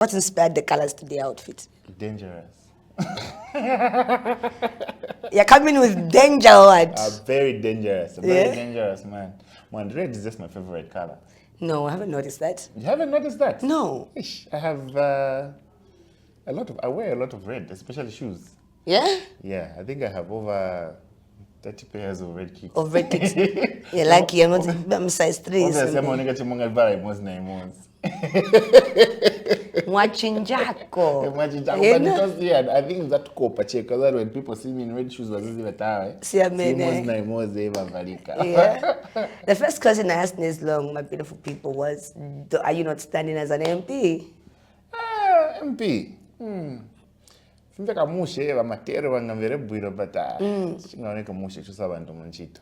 What inspired the colors to the outfit? Dangerous. You're coming with danger, what? Very dangerous. Very dangerous, man. Man, red is just my favorite color. No, I haven't noticed that. You haven't noticed that? No. Ish, I have I wear a lot of red, especially shoes. Yeah? Yeah, I think I have over 30 pairs of red kicks. Of red kicks. You're lucky, I'm size 3. Watching Jacko. But because, yeah, I think that copa check, because when people see me in red shoes, was even better. Yeah. The first question I asked Nez Long, my beautiful people, was, are you not standing as an MP? MP. Fimfeka mushe vamatero vangamvere bwiro but chingaoneka mushe chusavantu munchito.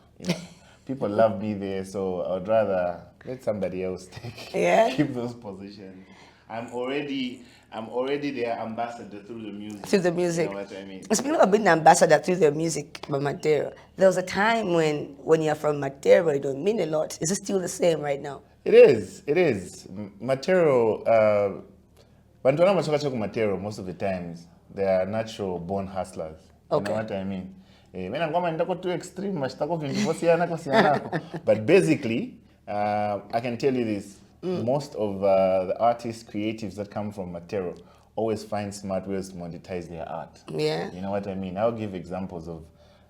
People love me there, so I would rather let somebody else keep those positions. I'm already their ambassador through the music. Through the music. You know what I mean? Speaking of being an ambassador through the music by Matero, there was a time when you're from Matero, it don't mean a lot. Is it still the same right now? It is. Matero, Bantwana Machokacho Matero, most of the times, they are natural born hustlers. You know what I mean? When I'm going to too extreme, but basically, I can tell you this. Most of the artists, creatives that come from Matero always find smart ways to monetize their art. Yeah. You know what I mean? I'll give examples of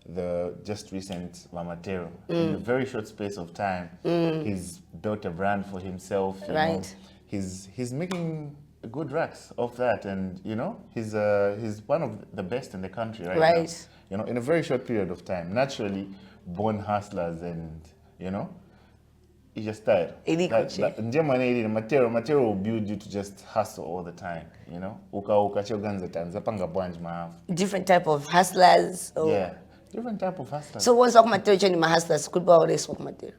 the just recent Matero. In a very short space of time, he's built a brand for himself. You know? He's making good racks off that, and you know he's one of the best in the country right now. You know, in a very short period of time. Naturally born hustlers, and you know. It's just tired. Matero will build you to just hustle all the time, you know? Different type of hustlers? Or... Yeah, different type of hustlers. So what's Matero and my hustlers? Could be always work Matero.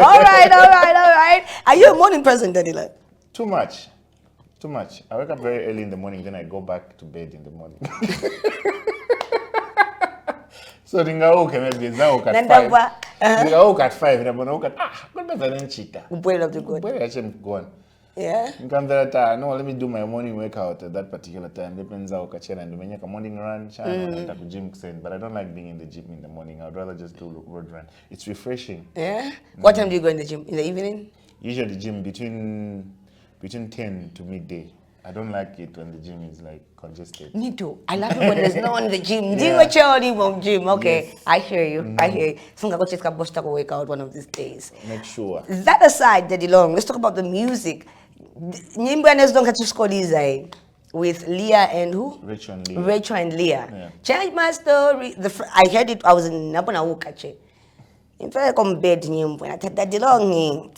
All right. Are you a morning person, Daddy? Too much. I wake up very early in the morning, then I go back to bed in the morning. So maybe at 5. At 5, I'm yeah. No, let me do my morning workout at that particular time. Depends how I morning run, but I don't like being in the gym in the morning. I'd rather just do road run. It's refreshing. Yeah. What time do you go in the gym? In the evening? Usually gym between 10 to midday. I don't like it when the gym is like congested. Me too. I love it when there's no one in the gym. Gym. Okay, yes. I hear you. So I'm going to work out one of these days. Make sure. That aside, Daddy Long, let's talk about the music. Nez Long with Leah and who? Rachel and Leah. Yeah. Change my story. I heard it. I was in Napona Ukache. In fact, I come bed nyimbo. I thought Daddy Long,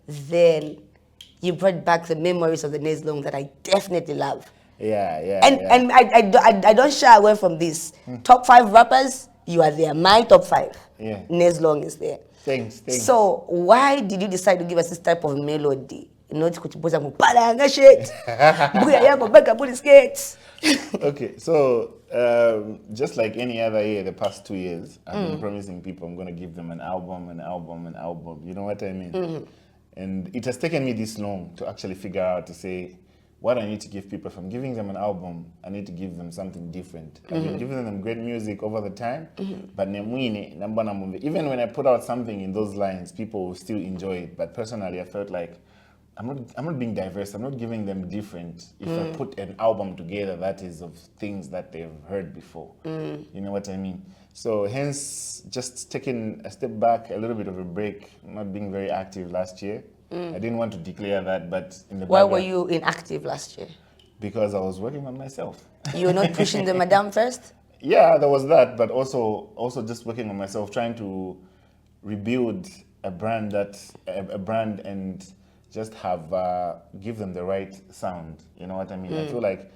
then you brought back the memories of the Nez Long that I definitely love. Yeah. And I don't shy away from this. Top 5 rappers, you are there. My top 5. Yeah. Nez Long is there. Thanks. So why did you decide to give us this type of melody? Not shit. Okay, so just like any other year, the past 2 years, I've been promising people I'm going to give them an album. You know what I mean? And it has taken me this long to actually figure out to say what I need to give people. If I'm giving them an album, I need to give them something different. I've been giving them great music over the time, but even when I put out something in those lines, people will still enjoy it. But personally, I felt like I'm not being diverse. I'm not giving them different. If I put an album together that is of things that they've heard before, you know what I mean? So hence, just taking a step back, a little bit of a break, not being very active last year. I didn't want to declare that, but in the Why were you inactive last year? Because I was working on myself. You were not pushing the madam first? Yeah, there was that, but also just working on myself, trying to rebuild a brand and just give them the right sound. You know what I mean? I feel like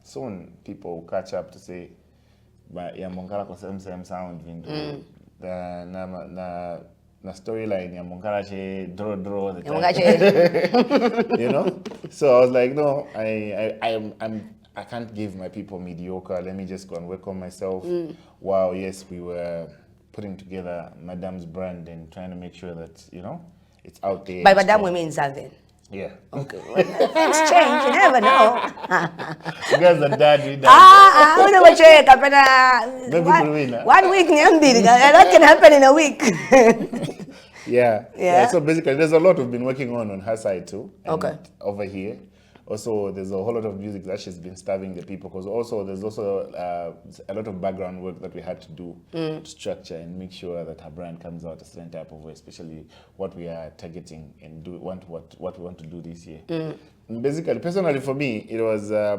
soon people will catch up to say, but yeah, same sound. Na storyline ya Monkarache draw the time. You know? So I was like, no, I can't give my people mediocre. Let me just go and work on myself. Wow, yes, we were putting together Madam's brand and trying to make sure that, you know, it's out there. By Madam, we mean Xaven. Yeah. Okay. Well, things change. You never know. You guys are dad with that. I don't know what you're Maybe 1 week, that can happen in a week. Yeah. So basically, there's a lot we've been working on her side too. And Okay. over here. Also, there's a whole lot of music that she's been starving the people, because also there's also a lot of background work that we had to do to structure and make sure that her brand comes out a certain type of way, especially what we are targeting and what we want to do this year. And basically, personally for me, it was I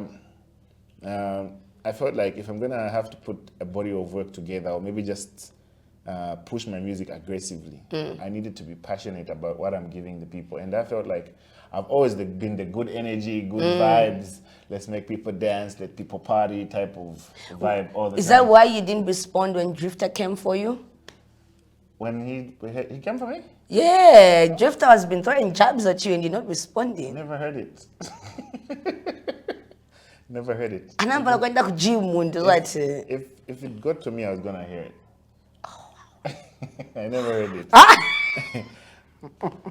felt like if I'm gonna have to put a body of work together, or maybe just push my music aggressively, I needed to be passionate about what I'm giving the people, and I felt like I've always been the good energy, good vibes, let's make people dance, let people party type of vibe all the time. Is that why you didn't respond when Drifter came for you? When he came for me? Yeah, Drifter has been throwing jabs at you and you're not responding. Never heard it. Never heard it. And I'm going to gym If it got to me, I was gonna hear it. Oh, wow. I never heard it.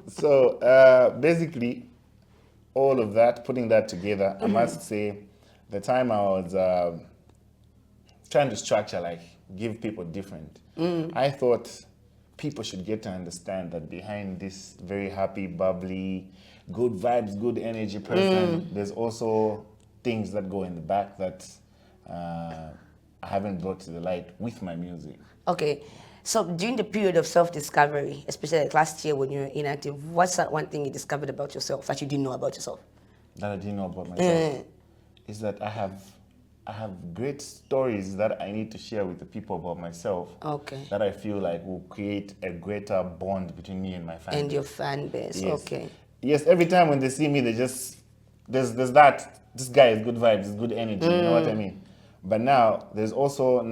So basically, all of that, putting that together, I must say, the time I was trying to structure, like, give people different, I thought people should get to understand that behind this very happy, bubbly, good vibes, good energy person, there's also things that go in the back that I haven't brought to the light with my music. Okay. So during the period of self-discovery, especially like last year when you were inactive, what's that one thing you discovered about yourself that you didn't know about yourself? That I didn't know about myself is that I have great stories that I need to share with the people about myself. Okay. That I feel like will create a greater bond between me and my fan. And your fan base. Yes. Okay. Yes, every time when they see me, they just there's that this guy is good vibes, is good energy. You know what I mean? But now there's also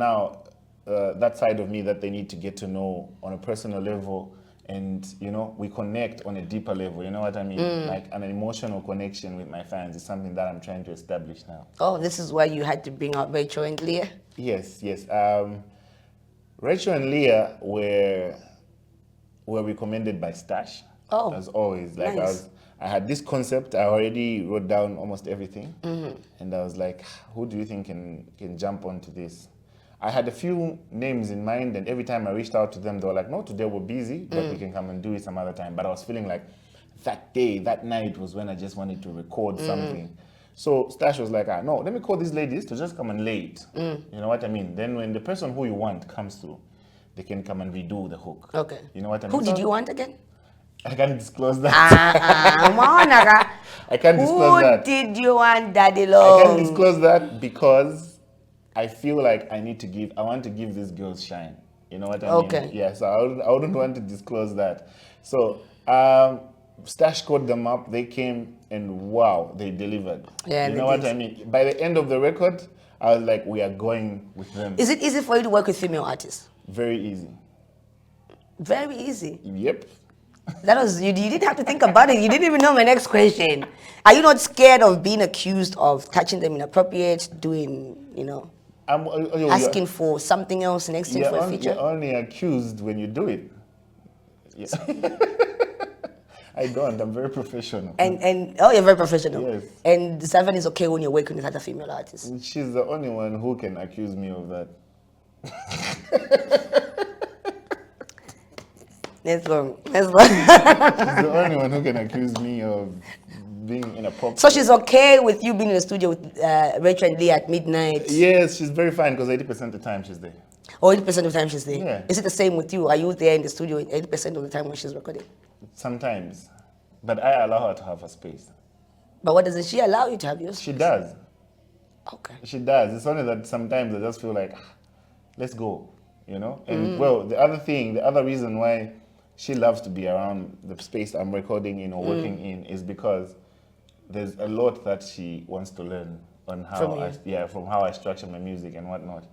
that side of me that they need to get to know on a personal level, and you know, we connect on a deeper level. You know what I mean? Like an emotional connection with my fans is something that I'm trying to establish now. Oh, this is why you had to bring out Rachel and Leah? Yes. Rachel and Leah were recommended by Stash. Oh, as always. Like nice. I had this concept. I already wrote down almost everything, and I was like, who do you think can jump onto this? I had a few names in mind, and every time I reached out to them, they were like, no, today we're busy, but we can come and do it some other time. But I was feeling like that night was when I just wanted to record something. So Stash was like, no, let me call these ladies to just come and lay it. You know what I mean? Then when the person who you want comes through, they can come and redo the hook. Okay. You know what I mean? Who did you want again? I can't disclose that. I can't disclose that. Who did you want, Daddy Long? I can't disclose that because I feel like I want to give these girls shine. You know what I mean? Okay. Yeah, so I wouldn't want to disclose that. So Stash called them up, they came, and wow, they delivered. Yeah, you know what I mean? By the end of the record, I was like, we are going with them. Is it easy for you to work with female artists? Very easy. Very easy. Yep. That was you didn't have to think about it. You didn't even know my next question. Are you not scared of being accused of touching them inappropriate, doing, you know, asking for something else next thing for a feature? You're only accused when you do it. Yeah. I don't. I'm very professional. And oh, you're very professional. Yes. And Xaven is okay when you're working with other female artists. She's the only one who can accuse me of that. Nez Long. She's the only one who can accuse me of being inappropriate. So she's okay with you being in the studio with Rachel and Leah at midnight? Yes, she's very fine because 80% of the time she's there. Oh, 80% of the time she's there? Yeah. Is it the same with you? Are you there in the studio 80% of the time when she's recording? Sometimes. But I allow her to have her space. But what doesn't she allow you to have your space? She does. Okay. She does. It's only that sometimes I just feel like, let's go, you know? And well, the other reason why she loves to be around the space I'm recording in or working in is because there's a lot that she wants to learn on how from how I structure my music and whatnot.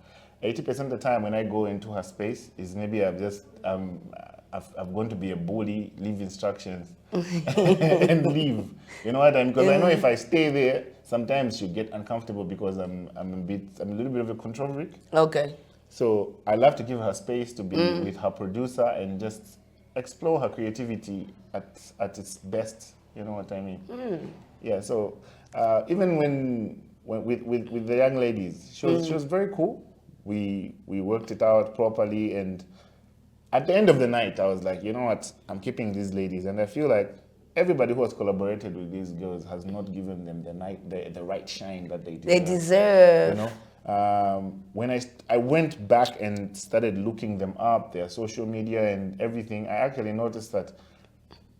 80% of the time when I go into her space is maybe I've gone to be a bully, leave instructions, and leave. You know what I mean? Because I know if I stay there, sometimes she'll get uncomfortable because I'm a little bit of a control freak. Okay. So I love to give her space to be with her producer and just explore her creativity at its best. You know what I mean? Yeah. So even when with the young ladies, she was very cool. We worked it out properly, and at the end of the night, I was like, you know what? I'm keeping these ladies, and I feel like everybody who has collaborated with these girls has not given them the right shine that they deserve. They deserve. You know, when I went back and started looking them up, their social media and everything, I actually noticed that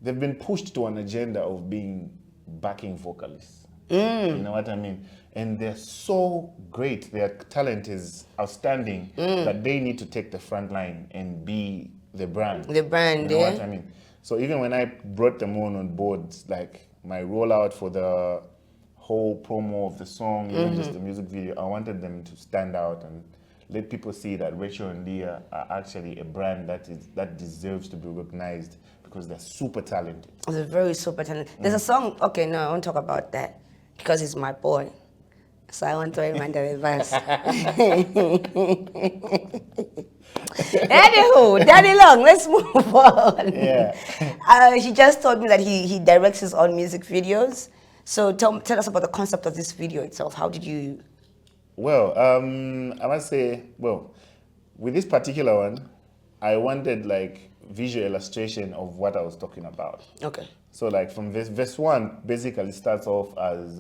they've been pushed to an agenda of being backing vocalists. You know what I mean? And they're so great. Their talent is outstanding that they need to take the front line and be the brand. The brand, you know what I mean? So even when I brought them on board, like my rollout for the whole promo of the song, even just the music video, I wanted them to stand out and let people see that Rachel and Leah are actually a brand that deserves to be recognized because they're super talented. They're very super talented. There's a song, okay, no, I won't talk about that because he's my boy. So I want to remind the verse. Anywho, Daddy Long, let's move on. Yeah. He just told me that he directs his own music videos. So tell us about the concept of this video itself. How did you... Well, I must say, well, with this particular one, I wanted like visual illustration of what I was talking about. Okay. So like from verse 1 basically starts off as,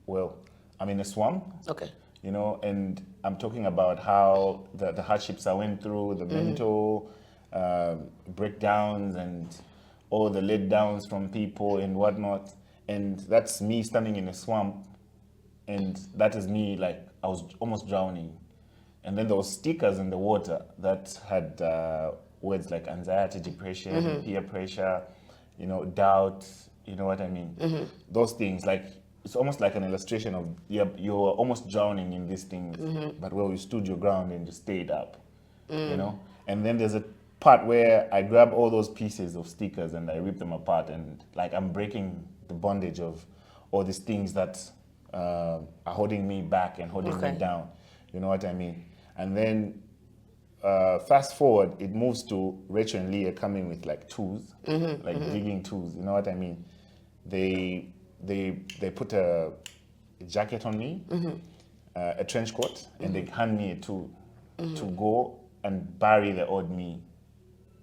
well, I'm in a swamp. Okay. You know, and I'm talking about how the hardships I went through, the mental breakdowns and all the letdowns from people and whatnot. And that's me standing in a swamp. And that is me, like, I was almost drowning. And then there was stickers in the water that had words like anxiety, depression, peer pressure, you know, doubt, you know what I mean? Those things, like, it's almost like an illustration of you're almost drowning in these things, but well, you stood your ground and you stayed up, you know? And then there's a part where I grab all those pieces of stickers and I rip them apart and like I'm breaking the bondage of all these things that are holding me back and holding me down, you know what I mean? And then fast forward, it moves to Rachel and Leah coming with like tools, like digging tools, you know what I mean? They put a jacket on me, a trench coat, and they hand me a tool to go and bury the old me.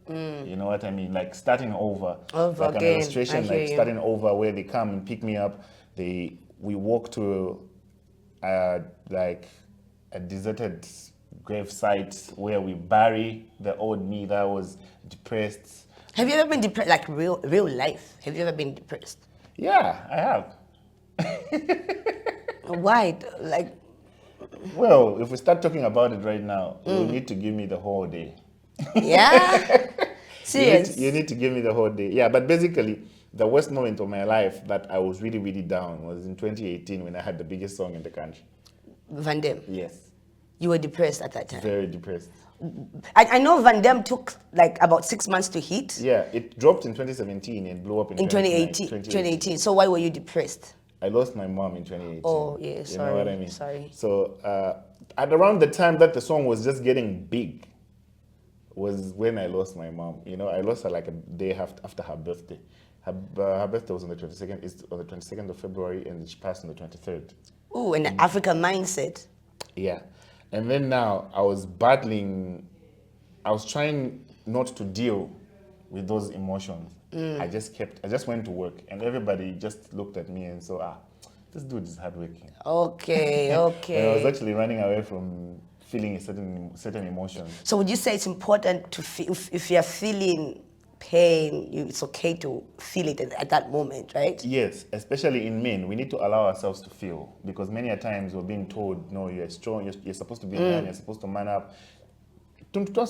You know what I mean? Like starting over like again. An illustration, like starting over where they come and pick me up. We walk to like a deserted grave site where we bury the old me that was depressed. Have you ever been depressed, like real life? Have you ever been depressed? Yeah, I have. Why? Like, well, if we start talking about it right now, you need to give me the whole day. Yeah? Serious? You need to give me the whole day. Yeah, but basically, the worst moment of my life that I was really, really down was in 2018 when I had the biggest song in the country. Van Damme? Yes. You were depressed at that time? Very depressed. I know Van Damme took like about 6 months to hit. Yeah, it dropped in 2017 and blew up in 2018. So why were you depressed? I lost my mom in 2018. Oh, yeah, sorry. You know what I mean? Sorry. So at around the time that the song was just getting big was when I lost my mom. You know, I lost her like a day after her birthday. Her birthday was on the 22nd. It's on the 22nd of February, and she passed on the 23rd. Ooh, an African mindset. Yeah. And then now I was battling, I was trying not to deal with those emotions. I just went to work and everybody just looked at me and saw, this dude is hardworking. Okay, okay. And I was actually running away from feeling a certain emotion. So would you say it's important to feel, if you're feeling pain, it's okay to feel it at that moment, right? Yes, especially in men, we need to allow ourselves to feel, because many a times we're being told, no, you're strong, you're supposed to be a man, you're supposed to man up. You know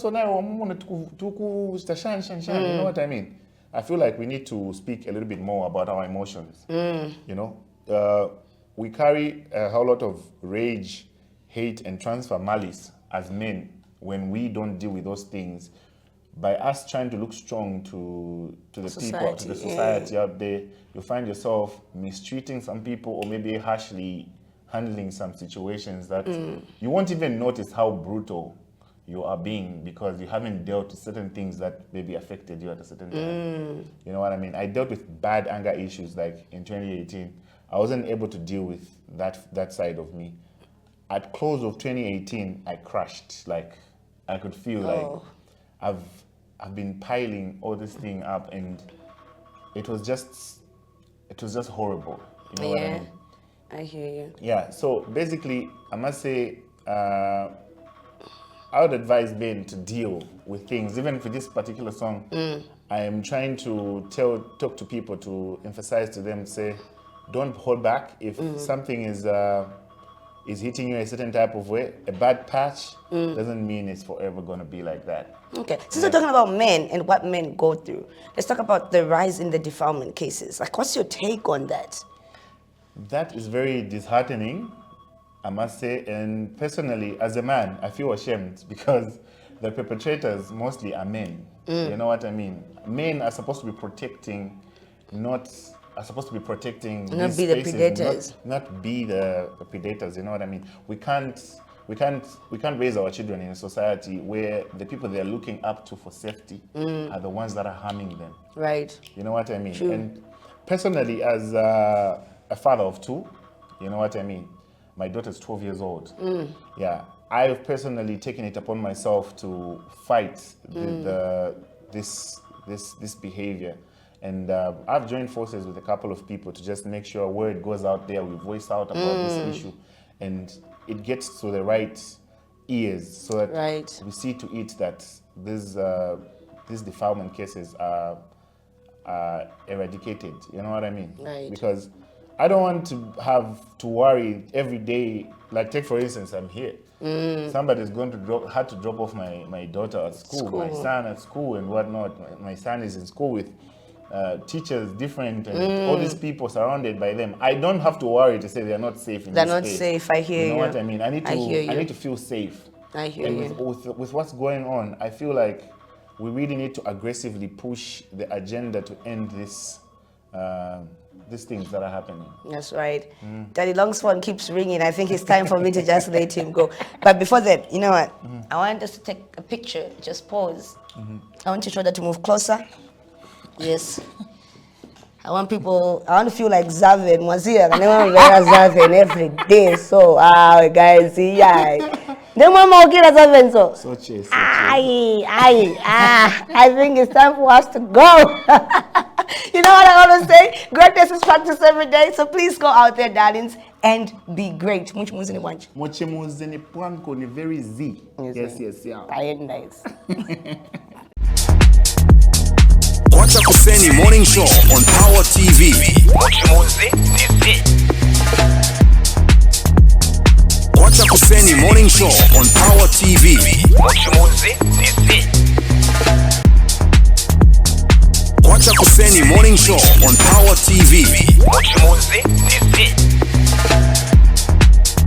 what I mean? I feel like we need to speak a little bit more about our emotions. You know, we carry a whole lot of rage, hate, and transfer malice as men when we don't deal with those things. By us trying to look strong to the people, to the society out there, you find yourself mistreating some people or maybe harshly handling some situations that you won't even notice how brutal you are being because you haven't dealt with certain things that maybe affected you at a certain time. You know what I mean? I dealt with bad anger issues like in 2018. I wasn't able to deal with that side of me. At close of 2018, I crashed. Like I could feel like I've been piling all this thing up, and it was just horrible. You know what I mean? I hear you. Yeah. So basically, I must say, I would advise Ben to deal with things. Even for this particular song, I am trying to talk to people to emphasize to them, say, don't hold back. If something is hitting you a certain type of way, a bad patch doesn't mean it's forever going to be like that. Okay, since we're talking about men and what men go through, let's talk about the rise in the defilement cases. Like, what's your take on that? That is very disheartening, I must say. And personally, as a man, I feel ashamed because the perpetrators mostly are men. You know what I mean? Men are supposed to be protecting, not be the predators. Not be the predators. You know what I mean? We can't raise our children in a society where the people they're looking up to for safety are the ones that are harming them. Right. You know what I mean? True. And personally, as a father of two, you know what I mean? My daughter's 12 years old. Yeah, I've personally taken it upon myself to fight this behavior. And I've joined forces with a couple of people to just make sure word goes out there, we voice out about this issue, and it gets to the right ears so that we see to it that these defilement cases are eradicated. You know what I mean? Right. Because I don't want to have to worry every day. Like, take for instance, I'm here. Somebody's going to had to drop off my daughter at school, my son at school and whatnot. My son is in school with teachers different and all these people surrounded by them. I don't have to worry to say they're not safe in this They're not space. safe. I hear you. You know what I mean? I need to feel safe. I hear and you. With what's going on, I feel like we really need to aggressively push the agenda to end these things that are happening. That's right. Daddy Long's phone keeps ringing. I think it's time for me to just let him go. But before that, you know what? I want us to take a picture. Just pause. I want your shoulder to move closer. Yes. I want to feel like Xaven was here. I never wear Xaven every day. So, guys, yeah. Then one more kid Xaven, so. I think it's time for us to go. You know what I always say? Greatness is practiced every day. So please go out there, darlings, and be great. Muchimuzini wanchi. Muchimuzini pwanko ni very Z. Yes, yeah. Nice. Kwacha Kuseni Morning Show on Power TV. Kwacha Kuseni Morning Show on Power TV. Kwacha Kuseni Morning Show on Power TV.